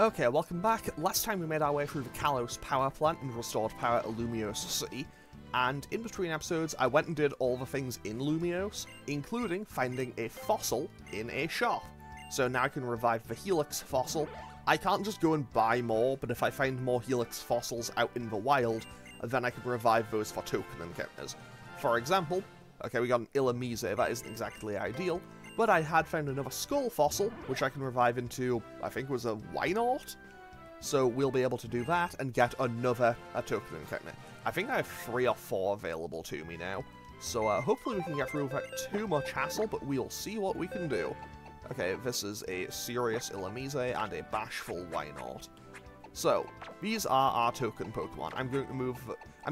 Okay, welcome back. Last time we made our way through the Kalos power plant and restored power at Lumiose City, and in between episodes I went and did all the things in Lumiose, including finding a fossil in a shop. So now I can revive the Helix fossil. I can't just go and buy more, but if I find more Helix fossils out in the wild, then I can revive those for token encounters. For example, okay, we got an Lumiose, that isn't exactly ideal, but I had found another skull fossil, which I can revive into, I think it was a Wynort? So we'll be able to do that and get another token encounter. I think I have 3 or 4 available to me now, so hopefully we can get through without too much hassle, but we'll see what we can do. Okay, this is a serious Lumiose and a bashful Wynort. So, these are our token Pokemon. I'm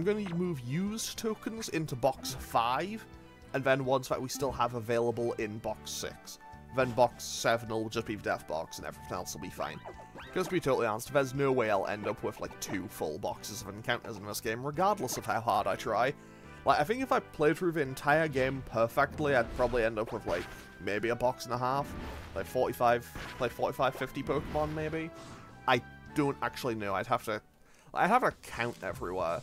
going to move used tokens into box 5, and then ones that we still have available in box 6. Then box 7 will just be the death box, and everything else will be fine. Because to be totally honest, there's no way I'll end up with like 2 full boxes of encounters in this game, regardless of how hard I try. Like, I think if I played through the entire game perfectly, I'd probably end up with like maybe a box and a half, like 45, 50 Pokemon maybe. I don't actually know. I'd have to count everywhere.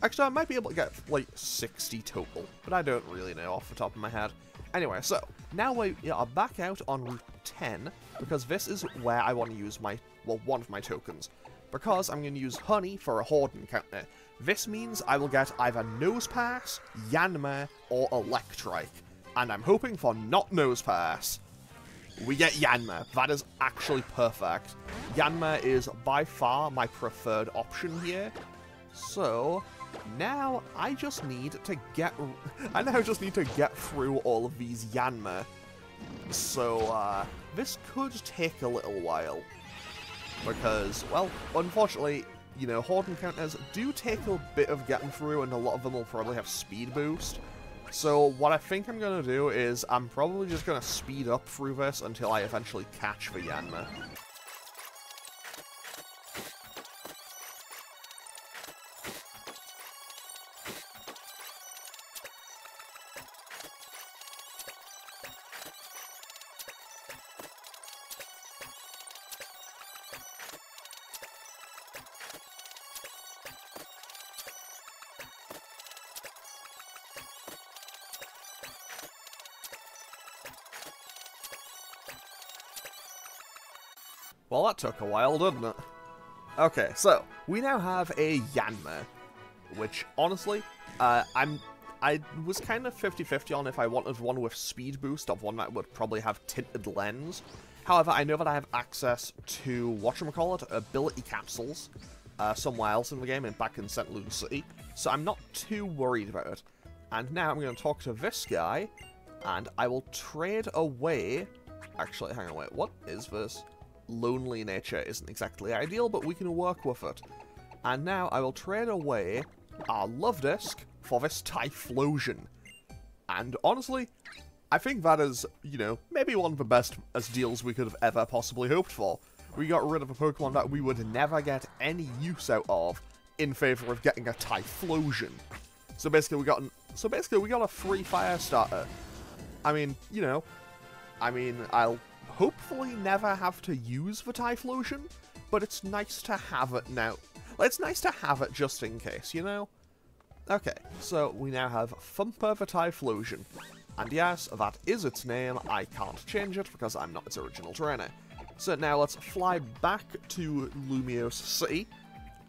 Actually, I might be able to get, like, 60 total, but I don't really know off the top of my head. Anyway, so, now we are back out on Route 10, because this is where I want to use my, well, one of my tokens. Because I'm going to use Honey for a Horde encounter. This means I will get either Nosepass, Yanma, or Electrike. And I'm hoping for not Nosepass. We get Yanma. That is actually perfect. Yanma is by far my preferred option here. So, now I just need to get through all of these Yanma. So, this could take a little while. Because, well, unfortunately, you know, Horde encounters do take a bit of getting through, and a lot of them will probably have speed boost. So, what I think I'm going to do is, I'm probably just going to speed up through this until I eventually catch the Yanma. Well, that took a while, didn't it? Okay, so, we now have a Yanma, which, honestly, I was kind of 50-50 on if I wanted one with speed boost or one that would probably have tinted lens. However, I know that I have access to, whatchamacallit, ability capsules, somewhere else in the game, and back in St. Lucie City, so I'm not too worried about it. And now I'm going to talk to this guy, and I will trade away... Actually, hang on, wait, what is this? Lonely nature isn't exactly ideal, but we can work with it. And now I will trade away our Love Disc for this Typhlosion. And honestly, I think that is, you know, maybe one of the best deals we could have ever possibly hoped for. We got rid of a Pokemon that we would never get any use out of in favor of getting a Typhlosion. So basically we got a free fire starter. I mean, you know, I'll hopefully never have to use the Typhlosion, but it's nice to have it now. It's nice to have it just in case, you know? Okay, so we now have Thumper the Typhlosion. And yes, that is its name. I can't change it because I'm not its original trainer. So now let's fly back to Lumiose City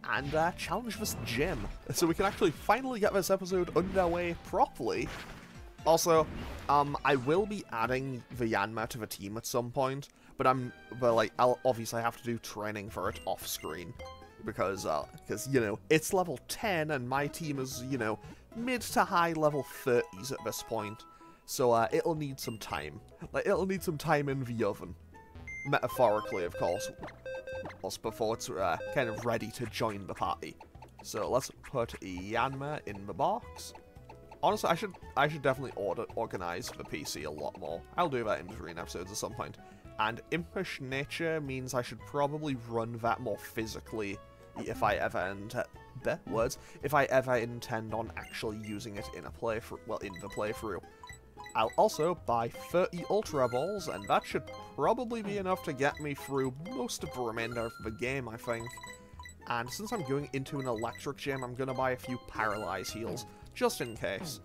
and challenge this gym, so we can actually finally get this episode underway properly. Also, I will be adding the Yanma to the team at some point, but I'll obviously have to do training for it off screen, because, you know, it's level 10 and my team is, you know, mid to high level 30s at this point, so, it'll need some time. Like, it'll need some time in the oven. Metaphorically, of course, before it's, kind of ready to join the party. So, let's put Yanma in the box. Honestly, I should definitely organize the PC a lot more. I'll do that in between episodes at some point. And Impish Nature means I should probably run that more physically if I ever intend on actually using it in a playthrough. Well, in the playthrough. I'll also buy 30 Ultra Balls, and that should probably be enough to get me through most of the remainder of the game, I think. And since I'm going into an electric gym, I'm going to buy a few Paralyze Heals, just in case.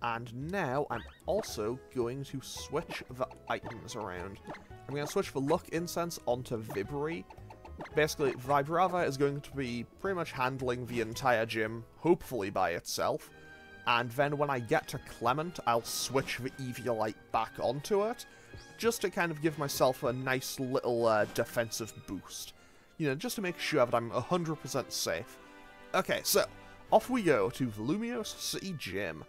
And now I'm also going to switch the items around. I'm going to switch the Luck Incense onto Vibri. Basically, Vibrava is going to be pretty much handling the entire gym, hopefully by itself. And then when I get to Clement, I'll switch the Eviolite back onto it, just to kind of give myself a nice little defensive boost. You know, just to make sure that I'm 100% safe. Okay, so, off we go to the Lumiose City Gym,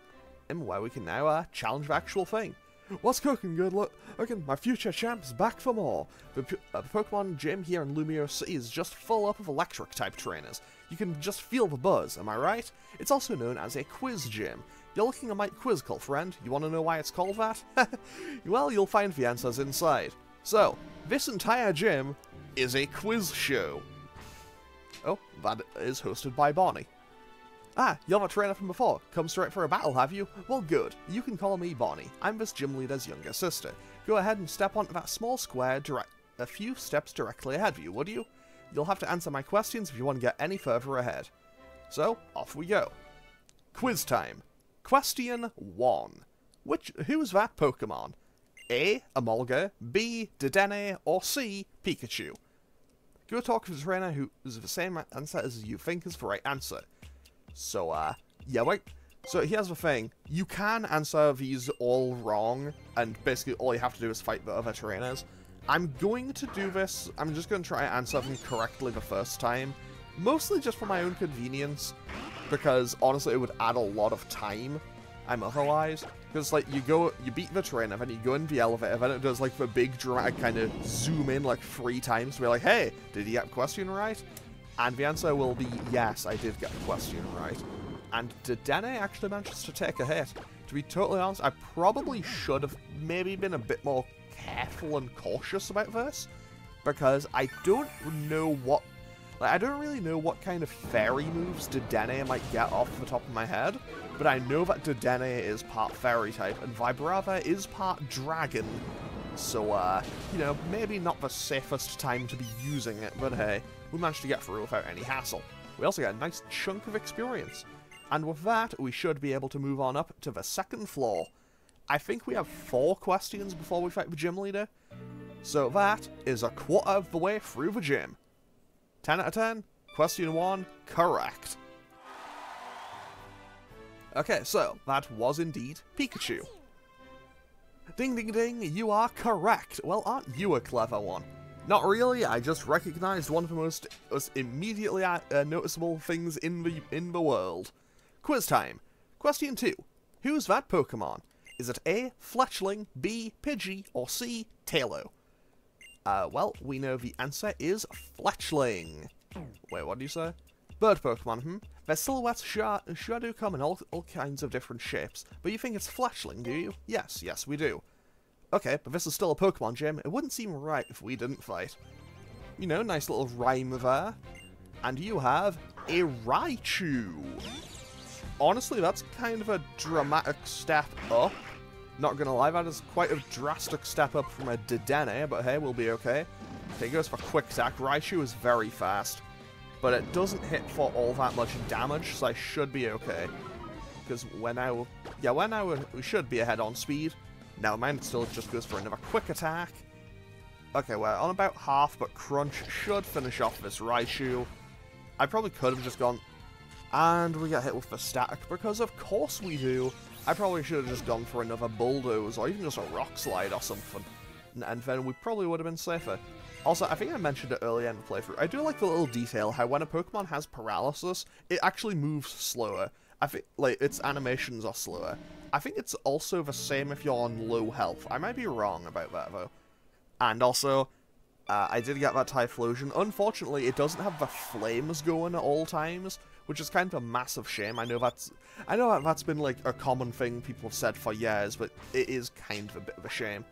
where we can now challenge the actual thing. What's cooking, good luck? Looking, my future champ's back for more. The Pokemon gym here in Lumiose City is just full up of electric-type trainers. You can just feel the buzz, am I right? It's also known as a quiz gym. You're looking at my quizzical friend. You want to know why it's called that? Well, you'll find the answers inside. So, this entire gym is a quiz show. Oh, that is hosted by Bonnie. Ah, you're a trainer from before. Come straight for a battle, have you? Well, good. You can call me Bonnie. I'm this gym leader's younger sister. Go ahead and step onto that small square a few steps directly ahead of you, would you? You'll have to answer my questions if you want to get any further ahead. So, off we go. Quiz time. Question 1. Who's that Pokemon? A. Emolga, B. Dedenne, or C. Pikachu? Go talk to the trainer who is the same answer as you think is the right answer. So, yeah, wait. So here's the thing. You can answer these all wrong, and basically all you have to do is fight the other trainers. I'm going to do this. I'm just going to try and answer them correctly the first time. Mostly just for my own convenience, because honestly it would add a lot of time. Otherwise, because like you beat the trainer, then you go in the elevator, then it does like the big dramatic kind of zoom in like 3 times to be like, hey, did you get the question right? And the answer will be yes, I did get the question right. And Dedenne actually manages to take a hit. To be totally honest, I probably should have maybe been a bit more careful and cautious about this, because I don't know what, I don't really know what kind of fairy moves Dedenne might get off the top of my head, but I know that Dedenne is part fairy type, and Vibrava is part dragon, so, you know, maybe not the safest time to be using it, but hey, we managed to get through without any hassle. We also get a nice chunk of experience, and with that, we should be able to move on up to the second floor. I think we have 4 questions before we fight the gym leader, so that is a quarter of the way through the gym. 10 out of 10, question 1, correct. Okay, so that was indeed Pikachu. Ding ding ding, you are correct. Well, aren't you a clever one? Not really, I just recognized one of the most immediately noticeable things in the world. Quiz time. Question 2. Who's that Pokemon? Is it A. Fletchling, B. Pidgey, or C. Tailo? Well, we know the answer is Fletchling. Wait, what do you say? Bird Pokemon, Their silhouettes sure do come in all kinds of different shapes, but you think it's Fletchling, do you? Yes, we do. Okay, but this is still a Pokemon gym. It wouldn't seem right if we didn't fight. You know, nice little rhyme there. And you have a Raichu. Honestly, that's kind of a dramatic step up. Not gonna lie, that is quite a drastic step up from a Dedenne, but hey, we'll be okay. Okay, goes for Quick Attack. Raichu is very fast, but it doesn't hit for all that much damage, so I should be okay. Because we should be ahead on speed. Never mind, it still just goes for another Quick Attack. Okay, we're on about half, but Crunch should finish off this Raichu. I probably could have just gone... And we get hit with the Static, because of course we do. I probably should have just gone for another Bulldoze, or even just a Rock Slide or something. And then we probably would have been safer. Also, I think I mentioned it earlier in the playthrough. I do like the little detail how when a Pokemon has paralysis, it actually moves slower. I think, like, its animations are slower. I think it's also the same if you're on low health. I might be wrong about that, though. And also, I did get that Typhlosion. Unfortunately, it doesn't have the flames going at all times, which is kind of a massive shame. I know that's been, like, a common thing people have said for years, but it is kind of a bit of a shame.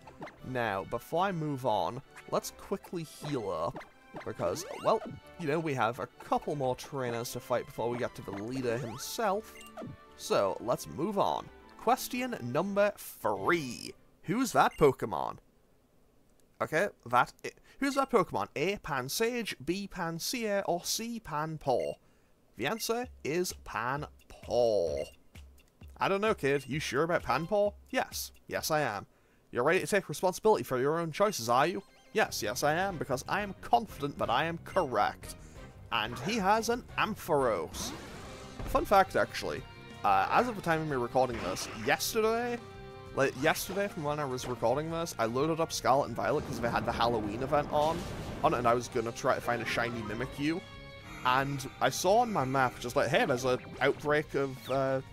Now, before I move on, let's quickly heal up, because, well, you know, we have a couple more trainers to fight before we get to the leader himself. So, let's move on. question number 3. Who's that Pokemon? Okay, who's that Pokemon? A. Pansage, B. Pansear, or C. Panpour? The answer is Panpour. I don't know, kid. You sure about Panpour? Yes. Yes, I am. You're ready to take responsibility for your own choices, are you? Yes, yes, I am, because I am confident that I am correct. And he has an Ampharos. Fun fact, actually. As of the time of me recording this, yesterday from when I was recording this, I loaded up Scarlet and Violet because they had the Halloween event on it, and I was going to try to find a shiny Mimikyu. And I saw on my map, just like, hey, there's an outbreak of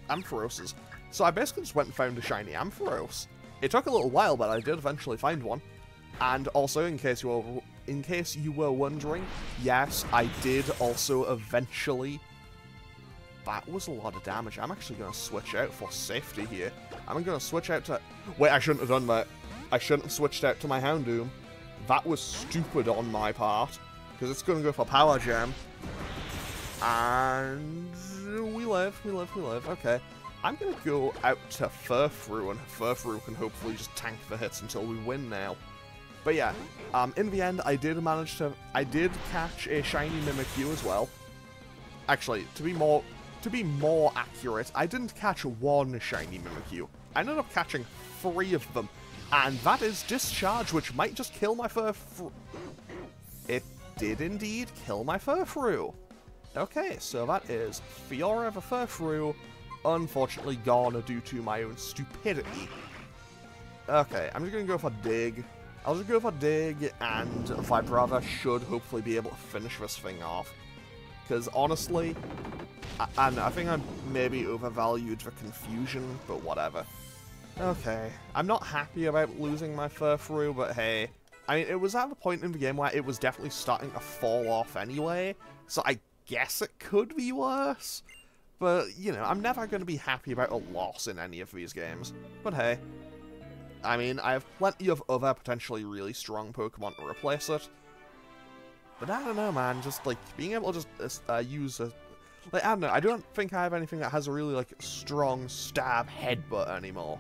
Ampharoses. So I basically just went and found a shiny Ampharos. It took a little while, but I did eventually find one. And also, in case you were wondering, yes, I did also eventually... That was a lot of damage. I'm actually going to switch out for safety here. I'm going to switch out to... Wait, I shouldn't have done that. I shouldn't have switched out to my Houndoom. That was stupid on my part. Because it's going to go for Power Gem. And... we live. Okay. I'm going to go out to Furfrou, and Furfrou can hopefully just tank the hits until we win now. But yeah, in the end, I did catch a shiny Mimikyu as well. Actually, to be more accurate, I didn't catch one shiny Mimikyu. I ended up catching 3 of them, and that is Discharge, which might just kill my Furfrou. It did indeed kill my Furfrou. Okay, so that is Fiora the Furfrou, unfortunately gone due to my own stupidity. Okay, I'm just gonna go for Dig. I'll just go for Dig, and Vibrava should hopefully be able to finish this thing off. Because honestly, I think I maybe overvalued the confusion, but whatever. Okay, I'm not happy about losing my Furfrou, but hey. I mean, it was at the point in the game where it was definitely starting to fall off anyway, so I guess it could be worse. But, you know, I'm never going to be happy about a loss in any of these games. But hey. I mean, I have plenty of other potentially really strong Pokemon to replace it. But I don't know, man. Just, like, being able to just use a... Like, I don't know. I don't think I have anything that has a really, like, strong stab headbutt anymore.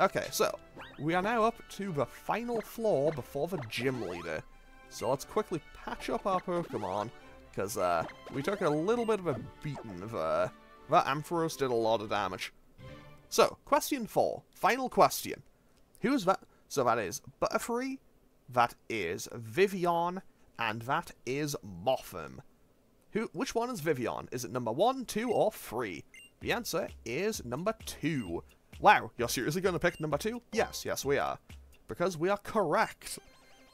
Okay, so, we are now up to the final floor before the gym leader. So let's quickly patch up our Pokemon, because we took a little bit of a beating there. That Ampharos did a lot of damage. So, question 4. Final question. Who's that? So that is Butterfree, that is Vivian, and that is Mothim. Which one is Vivian? Is it number 1, 2, or 3? The answer is number 2. Wow, you're seriously going to pick number 2? Yes, yes we are. Because we are correct.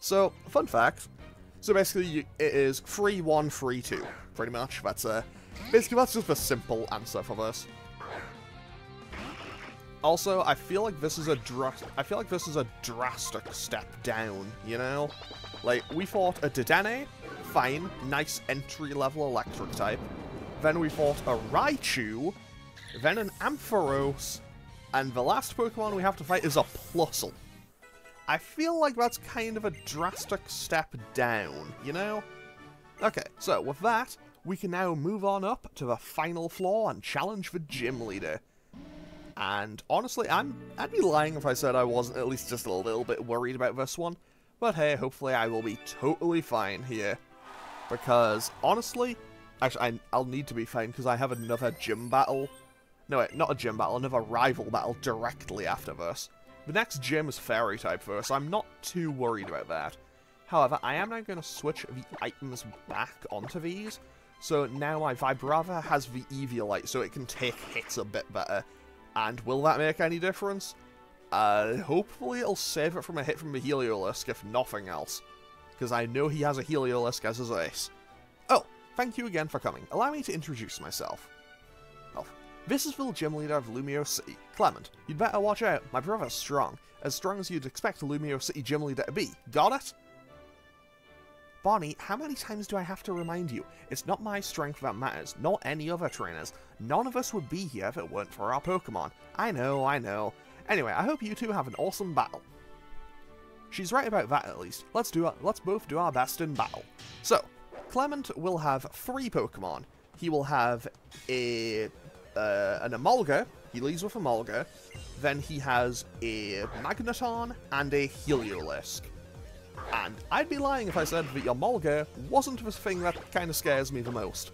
So, fun fact. So basically, it is 3, 1, 3, 2. Pretty much. That's basically that's just a simple answer for this. Also, I feel like this is a drastic step down, you know? Like, we fought a Dedenne, fine, nice entry-level electric type. Then we fought a Raichu, then an Ampharos, and the last Pokemon we have to fight is a Plusle. I feel like that's kind of a drastic step down, you know? Okay, so with that, we can now move on up to the final floor and challenge the gym leader. And honestly, I'd be lying if I said I wasn't at least just a little bit worried about this one. But hey, hopefully I will be totally fine here. Because, honestly, actually, I'll need to be fine because I have another gym battle. No, wait, not a gym battle, another rival battle directly after this. The next gym is Fairy type though, so I'm not too worried about that. However, I am now going to switch the items back onto these. So now my Vibrava has the Eviolite, so it can take hits a bit better. And will that make any difference? Hopefully it'll save it from a hit from the Heliolisk, if nothing else. Because I know he has a Heliolisk as his ace. Oh, thank you again for coming. Allow me to introduce myself. Well, this is the gym leader of Lumiose City, Clement. You'd better watch out, my brother's strong as you'd expect a Lumiose City gym leader to be. Got it? Bonnie, how many times do I have to remind you? It's not my strength that matters, nor any other trainers. None of us would be here if it weren't for our Pokemon. I know, I know. Anyway, I hope you two have an awesome battle. She's right about that at least. Let's both do our best in battle. So, Clement will have 3 Pokemon. He will have an Emolga, He leads with a Mulga. Then he has a Magneton and a Heliolisk. And I'd be lying if I said that your Mulga wasn't the thing that kind of scares me the most.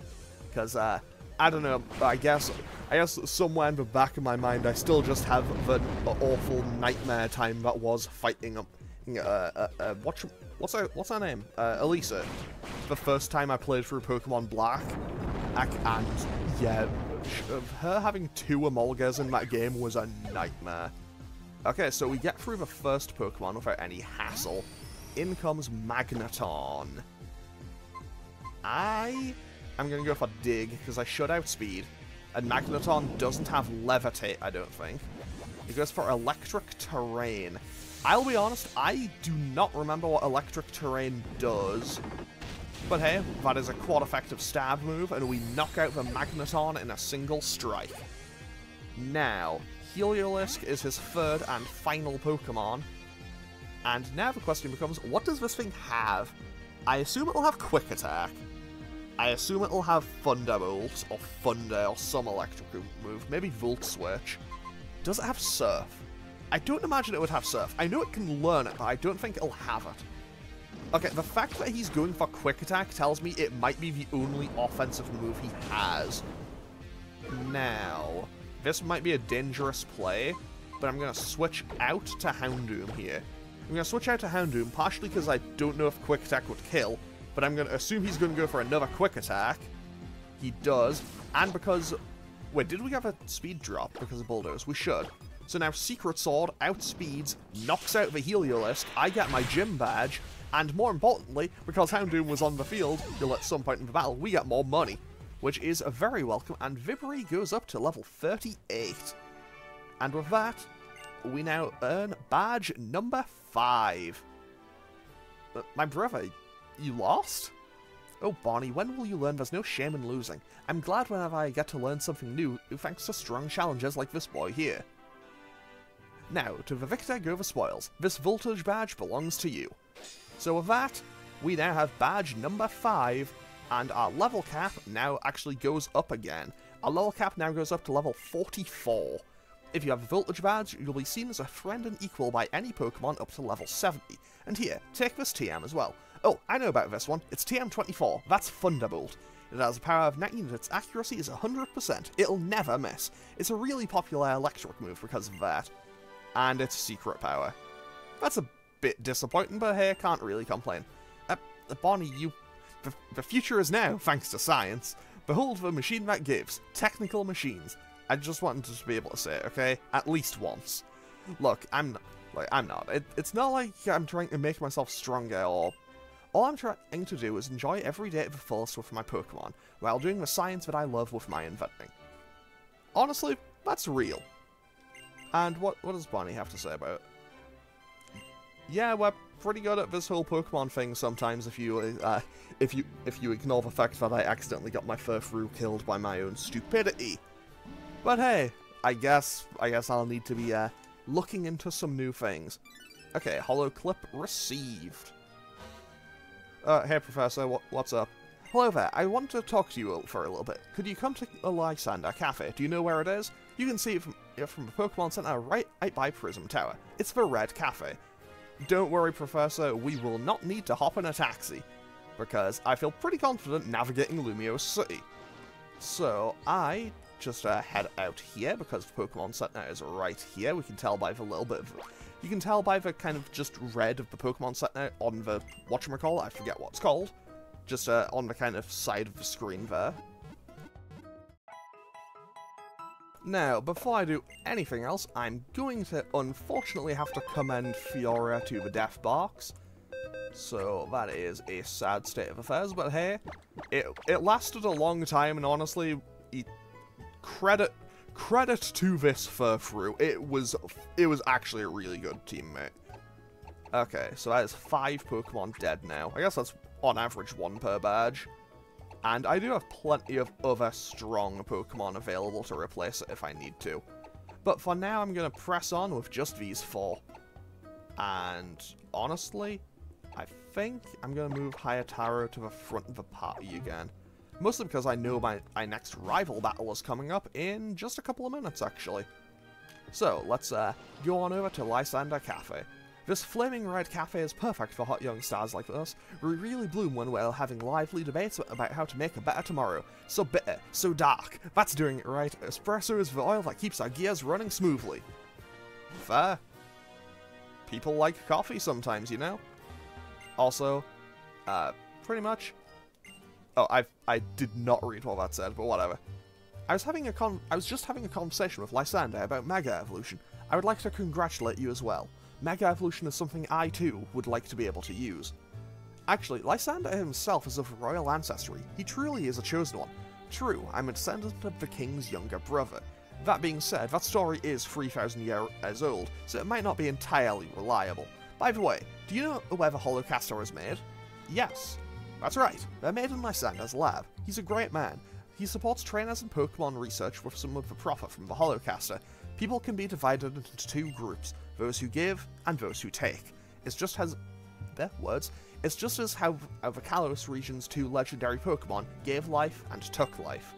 Because, I don't know, I guess somewhere in the back of my mind I still just have the awful nightmare time that was fighting what's her name? Elisa. The first time I played through Pokemon Black. And, yeah, her having 2 Emolgas in that game was a nightmare. Okay, so we get through the first Pokemon without any hassle. In comes Magneton. I'm going to go for Dig, because I should outspeed. And Magneton doesn't have Levitate, I don't think. He goes for Electric Terrain. I'll be honest, I do not remember what Electric Terrain does. But hey, that is a quad-effective stab move, and we knock out the Magneton in a single strike. Now, Heliolisk is his 3rd and final Pokemon. And now the question becomes, what does this thing have? I assume it'll have Quick Attack. I assume it'll have Thunderbolt, or Thunder, or some electrical move. Maybe Volt Switch. Does it have Surf? I don't imagine it would have Surf. I know it can learn it, but I don't think it'll have it. Okay, the fact that he's going for Quick Attack tells me it might be the only offensive move he has. Now, this might be a dangerous play, but I'm going to switch out to Houndoom here. I'm going to switch out to Houndoom, partially because I don't know if Quick Attack would kill, but I'm going to assume he's going to go for another Quick Attack. He does, and because... Wait, did we have a speed drop because of Bulldoze? We should. So now Secret Sword outspeeds, knocks out the Heliolisk, I get my gym badge, and more importantly, because Houndoom was on the field, at some point in the battle, we get more money, which is very welcome, and Vibray goes up to level 38. And with that, we now earn badge number 5. My brother, you lost? Oh, Bonnie, when will you learn there's no shame in losing? I'm glad whenever I get to learn something new, thanks to strong challengers like this boy here. Now, to the victor go the spoils. This Voltage badge belongs to you. So with that, we now have badge number 5, and our level cap now actually goes up again. Our level cap now goes up to level 44. If you have a Voltage badge, you'll be seen as a friend and equal by any Pokemon up to level 70. And here, take this TM as well. Oh, I know about this one. It's TM24. That's Thunderbolt. It has a power of 90 and its accuracy is 100%. It'll never miss. It's a really popular electric move because of that. And its secret power. That's a bit disappointing, but hey, I can't really complain. Bonnie, the future is now, thanks to science. Behold the machine that gives. Technical machines. I just wanted to be able to say it, okay? At least once. Look, I'm not. It's not like I'm trying to make myself stronger or... All I'm trying to do is enjoy every day to the fullest with my Pokemon, while doing the science that I love with my inventing. Honestly, that's real. And what does Bonnie have to say about it? Yeah, we're pretty good at this whole Pokemon thing sometimes if you ignore the fact that I accidentally got my Furfrou killed by my own stupidity. But hey, I guess I'll need to be looking into some new things. Okay, Holo Clip received. Hey Professor, what's up? Hello there, I want to talk to you for a little bit. Could you come to a Lysander Cafe? Do you know where it is? You can see it from the Pokemon Center right by Prism Tower. It's the Red Cafe. Don't worry, Professor, we will not need to hop in a taxi, because I feel pretty confident navigating Lumiose City. So, I just head out here, because the Pokemon Center is right here. We can tell by the little bit of... You can tell by the kind of just red of the Pokemon Center on the whatchamacallit, I forget what it's called. Just on the kind of side of the screen there. Now, before I do anything else, I'm going to unfortunately have to commend Fiora to the death box. So that is a sad state of affairs, but hey, it lasted a long time, and honestly, credit to this Furfrou. It was actually a really good teammate. Okay, so that is 5 Pokemon dead now. I guess that's on average 1 per badge. And I do have plenty of other strong Pokemon available to replace it if I need to. But for now, I'm going to press on with just these 4. And honestly, I think I'm going to move Hayataro to the front of the party again. Mostly because I know my next rival battle is coming up in just a couple of minutes, actually. So, let's go on over to Lysander Cafe. This flaming red cafe is perfect for hot young stars like us. We really bloom when we're having lively debates about how to make a better tomorrow. So bitter, so dark. That's doing it right. Espresso is the oil that keeps our gears running smoothly. Fair. People like coffee sometimes, you know? Also, pretty much... Oh, I did not read what that said, but whatever. I was just having a conversation with Lysander about Mega Evolution. I would like to congratulate you as well. Mega Evolution is something I too would like to be able to use. Actually, Lysander himself is of royal ancestry. He truly is a chosen one. True, I'm a descendant of the king's younger brother. That being said, that story is 3,000 years old, so it might not be entirely reliable. By the way, do you know where the Holocaster is made? Yes. That's right, they're made in Lysander's lab. He's a great man. He supports trainers and Pokemon research with some of the profit from the Holocaster. People can be divided into two groups, those who give and those who take. It's just as how the Kalos region's two legendary Pokemon gave life and took life.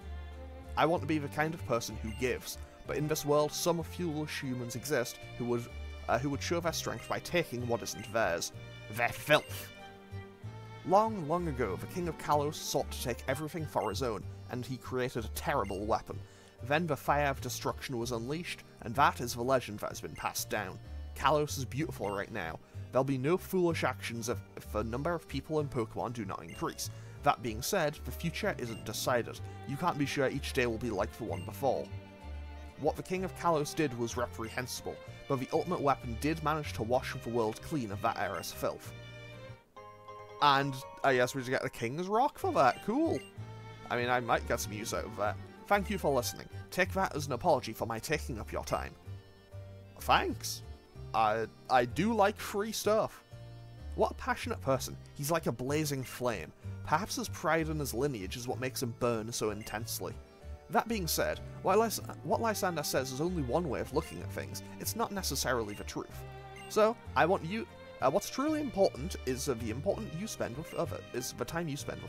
I want to be the kind of person who gives, but in this world some foolish humans exist who would show their strength by taking what isn't theirs. Their filth. Long, long ago, the King of Kalos sought to take everything for his own, and he created a terrible weapon. Then the fire of destruction was unleashed, and that is the legend that has been passed down. Kalos is beautiful right now. There'll be no foolish actions if the number of people and Pokemon do not increase. That being said, the future isn't decided. You can't be sure each day will be like the one before. What the King of Kalos did was reprehensible, but the ultimate weapon did manage to wash the world clean of that era's filth. And I guess we just get the King's Rock for that. Cool. I mean, I might get some use out of that. Thank you for listening. Take that as an apology for my taking up your time. Thanks. I do like free stuff. What a passionate person. He's like a blazing flame. Perhaps his pride in his lineage is what makes him burn so intensely. That being said, what Lysander says is only one way of looking at things. It's not necessarily the truth. So, I want you... what's truly important is the time you spend with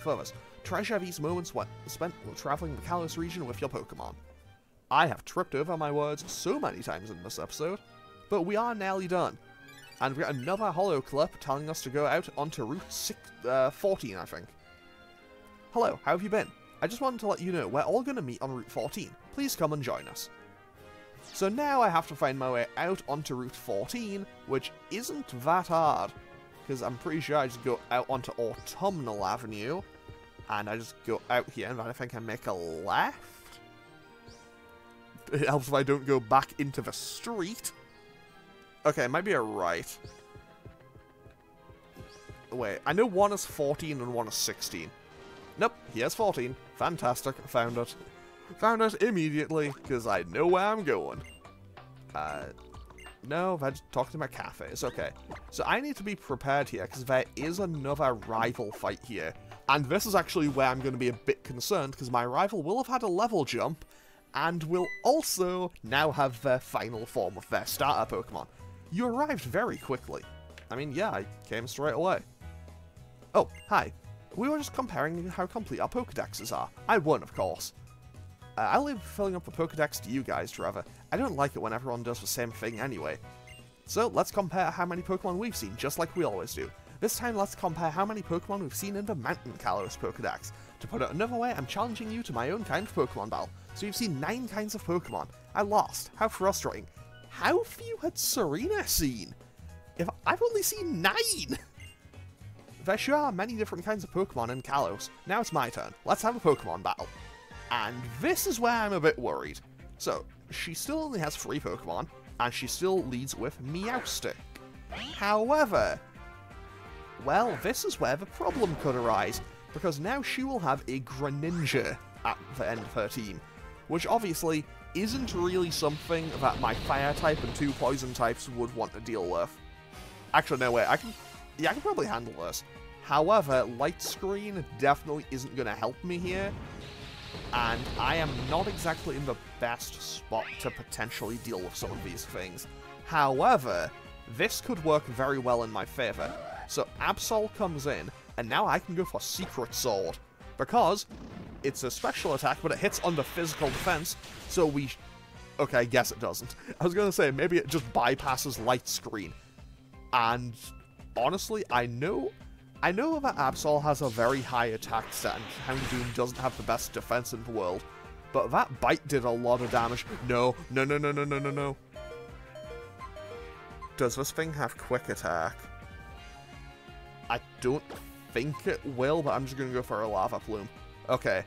others. Treasure these moments spent traveling the Kalos region with your Pokemon. I have tripped over my words so many times in this episode, but we are nearly done. And we got another holo clip telling us to go out onto Route 14, I think. Hello, how have you been? I just wanted to let you know we're all going to meet on Route 14. Please come and join us. So now I have to find my way out onto Route 14, which isn't that hard, because I'm pretty sure I just go out onto Autumnal Avenue, and I just go out here, and I think I make a left? It helps if I don't go back into the street. Okay, it might be a right. Wait, I know one is 14 and one is 16. Nope, here's 14. Fantastic, found it. Found it immediately, because I know where I'm going. No, I just talked to my cafe. It's okay. So I need to be prepared here, because there is another rival fight here. And this is actually where I'm going to be a bit concerned, because my rival will have had a level jump, and will also now have their final form of their starter Pokemon. You arrived very quickly. I mean, yeah, I came straight away. Oh, hi. We were just comparing how complete our Pokedexes are. I won, of course. I'll leave filling up the Pokedex to you guys, Trevor. I don't like it when everyone does the same thing anyway. So, let's compare how many Pokemon we've seen, just like we always do. This time, let's compare how many Pokemon we've seen in the Mountain Kalos Pokedex. To put it another way, I'm challenging you to my own kind of Pokemon battle. So you've seen 9 kinds of Pokemon. I lost. How frustrating. How few had Serena seen? If I've only seen 9! There sure are many different kinds of Pokemon in Kalos. Now it's my turn. Let's have a Pokemon battle. And this is where I'm a bit worried. So, she still only has 3 Pokemon, and she still leads with Meowstic. However, well, this is where the problem could arise, because now she will have a Greninja at the end of her team, which obviously isn't really something that my Fire type and 2 Poison types would want to deal with. Actually, no, wait, I can probably handle this. However, Light Screen definitely isn't going to help me here, and I am not exactly in the best spot to potentially deal with some of these things. However, this could work very well in my favour. So Absol comes in, and now I can go for Secret Sword, because it's a special attack, but it hits under physical defense, so we... Okay, I guess it doesn't. I was going to say, maybe it just bypasses light screen. And honestly, I know that Absol has a very high attack stat, and Houndoom doesn't have the best defense in the world. But that bite did a lot of damage. No. Does this thing have quick attack? I don't think it will, but I'm just going to go for a lava plume. Okay,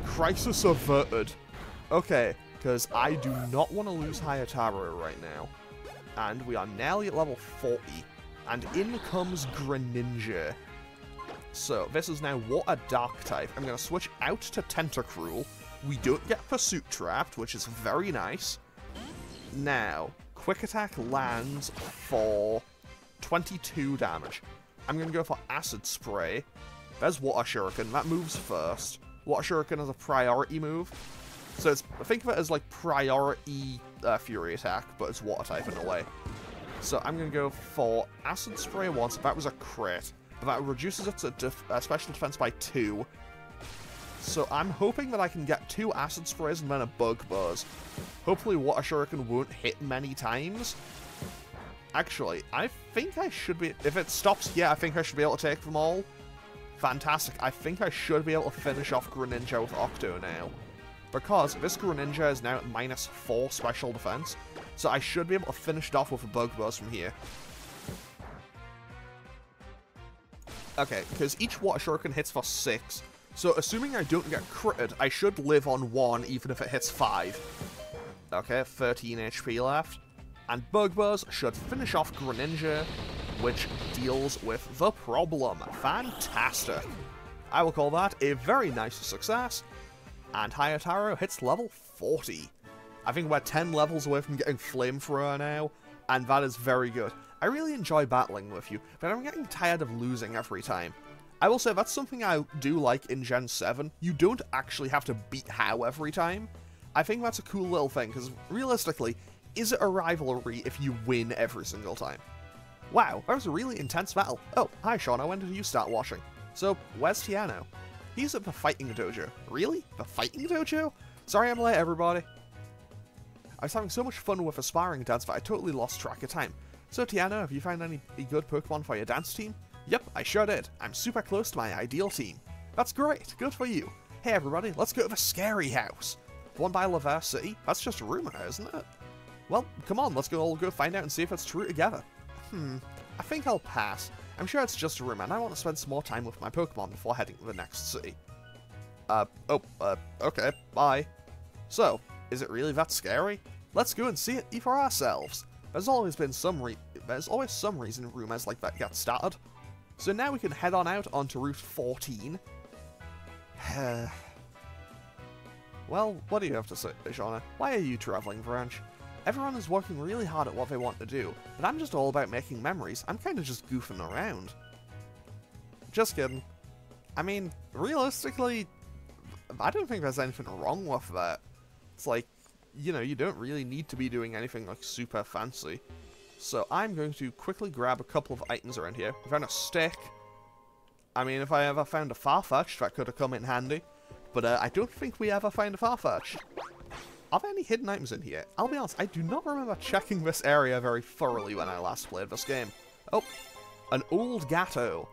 crisis averted. Okay, because I do not want to lose Hayataro right now. And we are nearly at level 40. And in comes Greninja. So, this is now Water Dark type. I'm going to switch out to Tentacruel. We don't get Pursuit Trapped, which is very nice. Now, Quick Attack lands for 22 damage. I'm going to go for Acid Spray. There's Water Shuriken. That moves first. Water Shuriken is a priority move. So think of it as like priority Fury Attack, but it's Water type in a way. So I'm going to go for Acid Spray once. That was a crit. But that reduces its special defense by 2. So I'm hoping that I can get 2 Acid Sprays and then a Bug Buzz. Hopefully Water Shuriken won't hit many times. Actually, I think I should be... If it stops here, I think I should be able to take them all. Fantastic. I think I should be able to finish off Greninja with Octo now. Because this Greninja is now at -4 special defense. So I should be able to finish it off with a Bug Buzz from here. Okay, because each Water Shuriken hits for 6. So assuming I don't get critted, I should live on 1 even if it hits 5. Okay, 13 HP left. And Bug Buzz should finish off Greninja, which deals with the problem. Fantastic. I will call that a very nice success. And Hayataro hits level 40. I think we're 10 levels away from getting Flamethrower now, and that is very good. I really enjoy battling with you, but I'm getting tired of losing every time. I will say that's something I do like in Gen 7. You don't actually have to beat How every time. I think that's a cool little thing, because realistically, is it a rivalry if you win every single time? Wow, that was a really intense battle. Oh, hi Shauna, when did you start watching? So, where's Tiano? He's at the fighting dojo. Really? The fighting dojo? Sorry I'm late, everybody. I was having so much fun with a sparring dance that I totally lost track of time. So Tiano, have you found any good Pokemon for your dance team? Yep, I sure did. I'm super close to my ideal team. That's great, good for you. Hey everybody, let's go to the scary house. The one by Lumiose City? That's just a rumor, isn't it? Well, come on, let's all go find out and see if it's true together. I think I'll pass. I'm sure it's just a rumor, and I want to spend some more time with my Pokemon before heading to the next city. Okay, bye. So, is it really that scary? Let's go and see it for ourselves. There's always some reason rumors like that get started. So now we can head on out onto Route 14. Well, what do you have to say, Shauna? Why are you traveling, Branch? Everyone is working really hard at what they want to do, but I'm just all about making memories. I'm kind of just goofing around. Just kidding. I mean, realistically, I don't think there's anything wrong with that. It's like, you know, you don't really need to be doing anything like super fancy. So I'm going to quickly grab a couple of items around here. We found a stick. I mean, if I ever found a Farfetch'd, that could have come in handy. But I don't think we ever found a Farfetch'd. Are there any hidden items in here? I'll be honest, I do not remember checking this area very thoroughly when I last played this game. Oh, an old Gatto.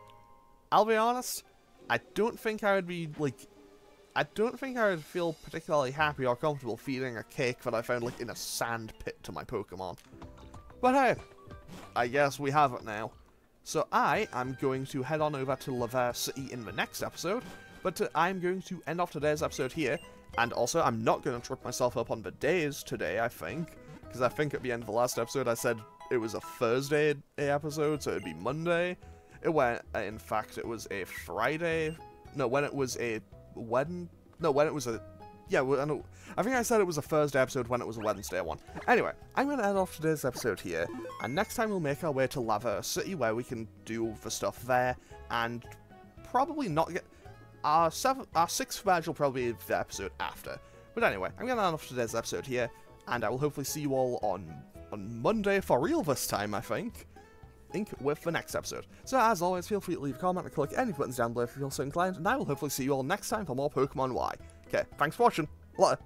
I'll be honest, I don't think I would be, like... I don't think I would feel particularly happy or comfortable feeding a cake that I found, like, in a sand pit to my Pokemon. But hey, I guess we have it now. So I am going to head on over to Lumiose City in the next episode, but I'm going to end off today's episode here. And also, I'm not going to trip myself up on the days today, I think. Because I think at the end of the last episode, I said it was a Thursday episode, so it'd be Monday. In fact, it was a Friday. No, when it was a yeah, I think I said it was a Thursday episode when it was a Wednesday one. Anyway, I'm going to end off today's episode here. And next time we'll make our way to Lumiose City, where we can do the stuff there. And probably not get... Our 6th badge will probably be the episode after. But anyway, I'm going to end off today's episode here, and I will hopefully see you all on Monday for real this time, I think. ink with the next episode. So as always, feel free to leave a comment or click any buttons down below if you feel so inclined, and I will hopefully see you all next time for more Pokemon Y. Okay, thanks for watching. Later.